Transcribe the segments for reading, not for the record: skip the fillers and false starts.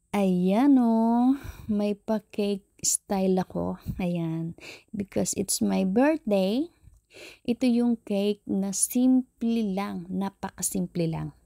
Ayan oh, may pa-cake style ako. Ayan, because it's my birthday. Ito yung cake na simple lang, napakasimple lang.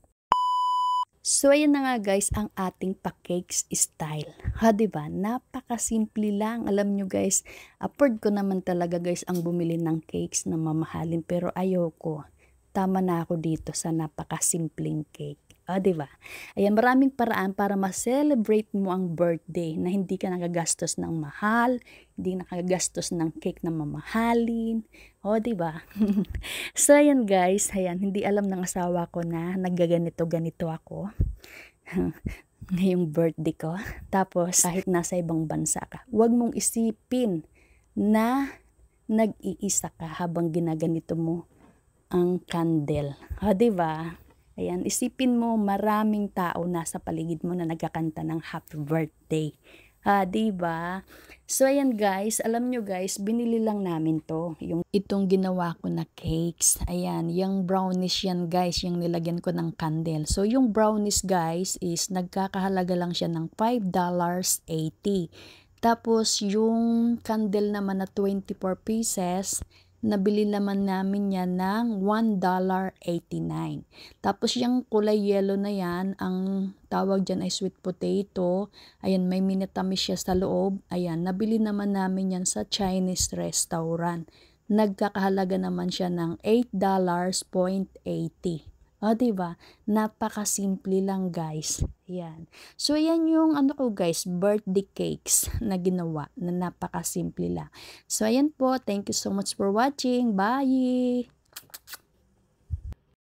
So ayan na nga guys ang ating pa-cakes style. Ha, 'di ba? Napakasimple lang. Alam nyo guys, afford ko naman talaga guys ang bumili ng cakes na mamahalin pero ayoko. Tama na ako dito sa napakasimpleng cake. O, 'di ba? Ayan, maraming paraan para ma-celebrate mo ang birthday na hindi ka nagagastos ng mahal, hindi nagagastos ng cake na mamahalin. O, 'di ba? So, ayan guys, ayan, hindi alam ng asawa ko na naggaganito-ganito ako ngayong birthday ko. Tapos, kahit nasa ibang bansa ka, huwag mong isipin na nag-iisa ka habang ginaganito mo ang candle. O, diba? Ayan, isipin mo maraming tao nasa paligid mo na nagkakanta ng happy birthday. Diba? So, ayan guys, alam nyo guys, binili lang namin to. Itong ginawa ko na cakes. Ayan, yung brownies yan guys, yung nilagyan ko ng candle. So, yung brownies guys is nagkakahalaga lang siya ng $5.80. Tapos, yung candle naman na 24 pieces, nabili naman namin yan ng $1.89. Tapos yung kulay yellow na yan, ang tawag dyan ay sweet potato. Ayan, may minatamis siya sa loob. Ayan, nabili naman namin yan sa Chinese restaurant. Nagkakahalaga naman siya ng $8.80. O, diba? Napakasimple lang, guys. Ayan. So, ayan yung ano ko, guys, birthday cakes na ginawa na napakasimple lang. So, ayan po. Thank you so much for watching. Bye!